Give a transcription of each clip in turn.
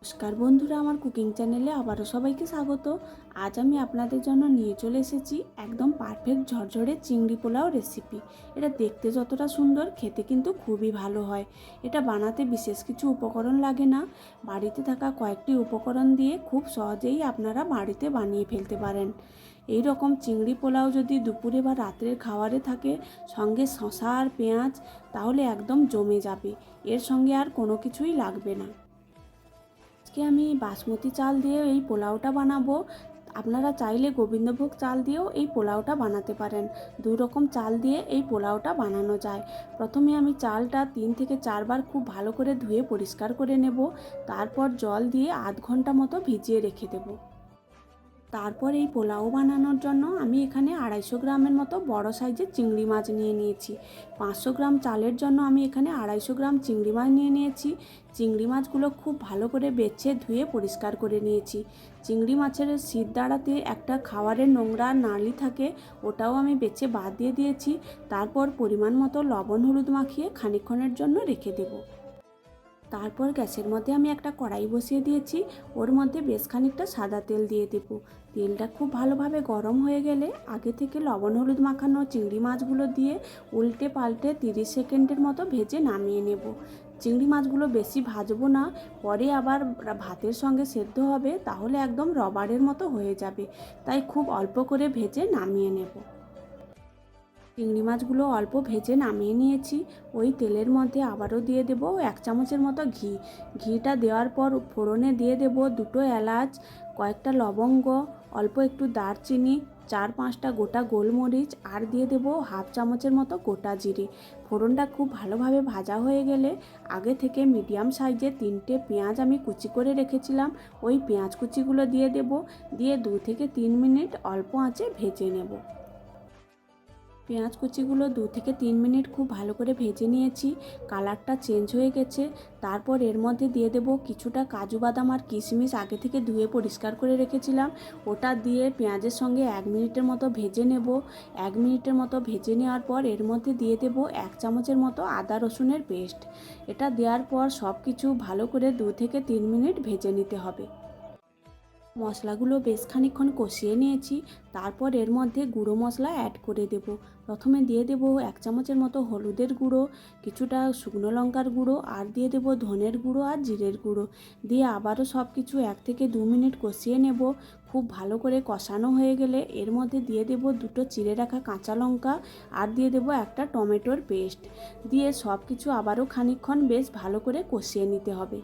নমস্কার বন্ধুরা, আমার কুকিং চ্যানেলে আবারও সবাইকে স্বাগত। আজ আমি আপনাদের জন্য নিয়ে চলে এসেছি একদম পারফেক্ট ঝরঝরে চিংড়ি পোলাও রেসিপি। এটা দেখতে যতটা সুন্দর, খেতে কিন্তু খুবই ভালো হয়। এটা বানাতে বিশেষ কিছু উপকরণ লাগে না। বাড়িতে থাকা কয়েকটি উপকরণ দিয়ে খুব সহজেই আপনারা বাড়িতে বানিয়ে ফেলতে পারেন। এই রকম চিংড়ি পোলাও যদি দুপুরে বা রাত্রের খাবারে থাকে, সঙ্গে শসা আর পেঁয়াজ, তাহলে একদম জমে যাবে। এর সঙ্গে আর কোনো কিছুই লাগবে না। আজকে আমি বাসমতি চাল দিয়ে এই পোলাওটা বানাবো। আপনারা চাইলে গোবিন্দভোগ চাল দিয়েও এই পোলাওটা বানাতে পারেন। দুই রকম চাল দিয়ে এই পোলাওটা বানানো যায়। প্রথমে আমি চালটা 3 থেকে 4 বার খুব ভালো করে ধুয়ে পরিষ্কার করে নেব। তারপর জল দিয়ে আধ ঘন্টা মতো ভিজিয়ে রেখে দেব। তারপর এই পোলাও বানানোর জন্য আমি এখানে 250 গ্রামের মতো বড় সাইজের চিংড়ি মাছ নিয়ে নিয়েছি। 500 গ্রাম চালের জন্য আমি এখানে 250 গ্রাম চিংড়ি মাছ নিয়ে নিয়েছি। চিংড়ি মাছগুলো খুব ভালো করে বেছে ধুয়ে পরিষ্কার করে নিয়েছি। চিংড়ি মাছের শির দাঁড়াতে একটা খাবারের নোংরা নালি থাকে, ওটাও আমি বেছে বাদ দিয়ে দিয়েছি। তারপর পরিমাণ মতো লবণ হলুদ মাখিয়ে খানিকক্ষণের জন্য রেখে দেবো। তারপর গ্যাসের মধ্যে আমি একটা কড়াই বসিয়ে দিয়েছি। ওর মধ্যে বেশ খানিকটা সাদা তেল দিয়ে দেব। তেলটা খুব ভালোভাবে গরম হয়ে গেলে আগে থেকে লবণ হলুদ মাখানো চিংড়ি মাছগুলো দিয়ে উল্টে পাল্টে 30 সেকেন্ডের মতো ভেজে নামিয়ে নেব। চিংড়ি মাছগুলো বেশি ভাজবো না, পরে আবার ভাতের সঙ্গে সেদ্ধ হবে, তাহলে একদম রবারের মতো হয়ে যাবে। তাই খুব অল্প করে ভেজে নামিয়ে নেব। চিংড়ি মাছগুলো অল্প ভেজে নামিয়ে নিয়েছি। ওই তেলের মধ্যে আবারও দিয়ে দেব 1 চামচের মতো ঘি। ঘিটা দেওয়ার পর ফোড়নে দিয়ে দেব 2টো এলাচ, কয়েকটা লবঙ্গ, অল্প একটু দারচিনি, 4-5টা গোটা গোলমরিচ, আর দিয়ে দেব হাফ চামচের মতো গোটা জিরে। ফোড়নটা খুব ভালোভাবে ভাজা হয়ে গেলে আগে থেকে মিডিয়াম সাইজের 3টে পেঁয়াজ আমি কুচি করে রেখেছিলাম, ওই পেঁয়াজ কুচিগুলো দিয়ে দেব। দিয়ে 2 থেকে 3 মিনিট অল্প আঁচে ভেজে নেব। পেঁয়াজ কুচিগুলো 2 থেকে 3 মিনিট খুব ভালো করে ভেজে নিয়েছি। কালারটা চেঞ্জ হয়ে গেছে। তারপর এর মধ্যে দিয়ে দেব কিছুটা কাজু বাদাম আর কিশমিশ আগে থেকে ধুয়ে পরিষ্কার করে রেখেছিলাম। ওটা দিয়ে পেঁয়াজের সঙ্গে 1 মিনিটের মতো ভেজে নেব। 1 মিনিটের মতো ভেজে নেওয়ার পর এর মধ্যে দিয়ে দেব 1 চামচের মতো আদা রসুনের পেস্ট। এটা দেওয়ার পর সব কিছু ভালো করে 2 থেকে 3 মিনিট ভেজে নিতে হবে। মশলাগুলো বেশ খানিকক্ষণ কষিয়ে নিয়েছি। তারপর এর মধ্যে গুঁড়ো মশলা অ্যাড করে দেব। প্রথমে দিয়ে দেব 1 চামচের মতো হলুদের গুঁড়ো, কিছুটা শুকনো লঙ্কার গুঁড়ো, আর দিয়ে দেব ধনের গুঁড়ো আর জিরের গুঁড়ো। দিয়ে আবারও সব কিছু 1 থেকে 2 মিনিট কষিয়ে নেব। খুব ভালো করে কষানো হয়ে গেলে এর মধ্যে দিয়ে দেব 2টো চিড়ে রাখা কাঁচা লঙ্কা, আর দিয়ে দেব একটা টমেটোর পেস্ট। দিয়ে সব কিছু আবারও খানিকক্ষণ বেশ ভালো করে কষিয়ে নিতে হবে।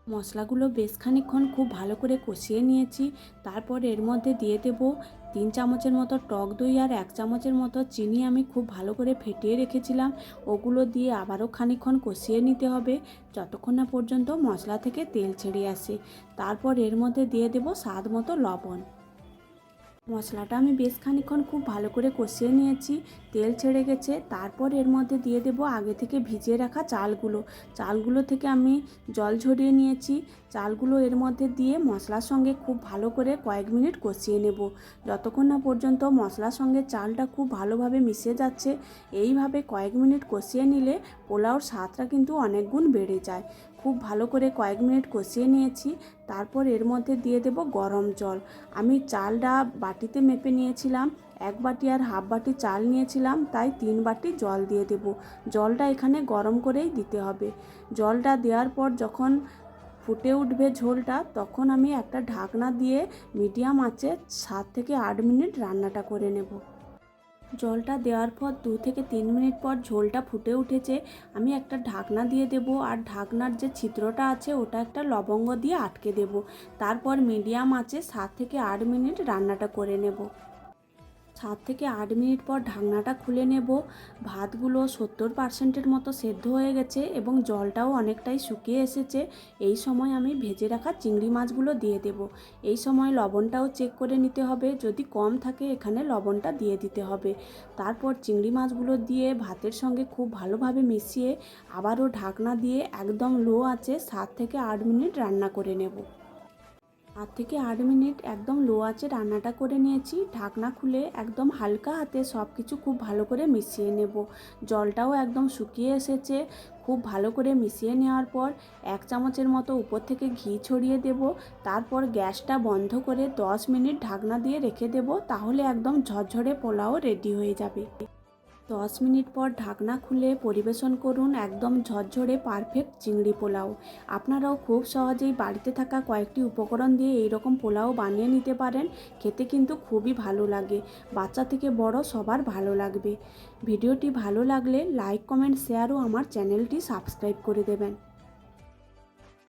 মশলাগুলো বেশ খানিকক্ষণ খুব ভালো করে কষিয়ে নিয়েছি। তারপর এর মধ্যে দিয়ে দেব 3 চামচের মতো টক দই আর 1 চামচের মতো চিনি আমি খুব ভালো করে ফেটিয়ে রেখেছিলাম। ওগুলো দিয়ে আবারও খানিকক্ষণ কষিয়ে নিতে হবে, যতক্ষণ না পর্যন্ত মশলা থেকে তেল ছেড়ে আসে। তারপর এর মধ্যে দিয়ে দেব স্বাদ মতো লবণ। মশলাটা আমি বেশ খানিকক্ষণ খুব ভালো করে কষিয়ে নিয়েছি। তেল ছেড়ে গেছে। তারপর এর মধ্যে দিয়ে দেব আগে থেকে ভিজিয়ে রাখা চালগুলো থেকে আমি জল ঝরিয়ে নিয়েছি। চালগুলো এর মধ্যে দিয়ে মশলার সঙ্গে খুব ভালো করে কয়েক মিনিট কষিয়ে নেব, যতক্ষণ না পর্যন্ত মশলার সঙ্গে চালটা খুব ভালোভাবে মিশে যাচ্ছে। এইভাবে কয়েক মিনিট কষিয়ে নিলে পোলাওর স্বাদটা কিন্তু অনেক গুণ বেড়ে যায়। খুব ভালো করে কয়েক মিনিট কষিয়ে নিয়েছি। তারপর এর মধ্যে দিয়ে দেব গরম জল। আমি চালটা বাটিতে মেপে নিয়েছিলাম, 1 বাটি আর হাফ বাটি চাল নিয়েছিলাম, তাই 3 বাটি জল দিয়ে দেব। জলটা এখানে গরম করেই দিতে হবে। জলটা দেওয়ার পর যখন ফুটে উঠবে ঝোলটা, তখন আমি একটা ঢাকনা দিয়ে মিডিয়াম আঁচে 7 থেকে 8 মিনিট রান্নাটা করে নেব। জলটা দেওয়ার পর 2 থেকে 3 মিনিট পর ঝোলটা ফুটে উঠেছে। আমি একটা ঢাকনা দিয়ে দেব, আর ঢাকনার যে ছিদ্রটা আছে ওটা একটা লবঙ্গ দিয়ে আটকে দেব। তারপর মিডিয়াম আঁচে 7 থেকে 8 মিনিট রান্নাটা করে নেব। 7 থেকে 8 মিনিট পর ঢাকনাটা খুলে নেব। ভাতগুলো 70% মতো সেদ্ধ হয়ে গেছে এবং জলটাও অনেকটাই শুকিয়ে এসেছে। এই সময় আমি ভেজে রাখা চিংড়ি মাছগুলো দিয়ে দেব। এই সময় লবণটাও চেক করে নিতে হবে, যদি কম থাকে এখানে লবণটা দিয়ে দিতে হবে। তারপর চিংড়ি মাছগুলো দিয়ে ভাতের সঙ্গে খুব ভালোভাবে মিশিয়ে আবারও ঢাকনা দিয়ে একদম লো আঁচে 7 থেকে 8 মিনিট রান্না করে নেব। থেকে 8 মিনিট একদম লো আঁচে রান্নাটা করে নিয়েছি। ঢাকনা খুলে একদম হালকা হাতে সব কিছু খুব ভালো করে মিশিয়ে নেব। জলটাও একদম শুকিয়ে এসেছে। খুব ভালো করে মিশিয়ে নেওয়ার পর 1 চামচের মতো উপর থেকে ঘি ছড়িয়ে দেব। তারপর গ্যাসটা বন্ধ করে 10 মিনিট ঢাকনা দিয়ে রেখে দেব। তাহলে একদম ঝরঝরে পোলাও রেডি হয়ে যাবে। 10 মিনিট পর ঢাকনা খুলে পরিবেশন করুন একদম ঝরঝরে পারফেক্ট চিংড়ি পোলাও। আপনারাও খুব সহজেই বাড়িতে থাকা কয়েকটি উপকরণ দিয়ে এইরকম পোলাও বানিয়ে নিতে পারেন। খেতে কিন্তু খুবই ভালো লাগে, বাচ্চা থেকে বড় সবার ভালো লাগবে। ভিডিওটি ভালো লাগলে লাইক, কমেন্ট, শেয়ার ও আমার চ্যানেলটি সাবস্ক্রাইব করে দেবেন।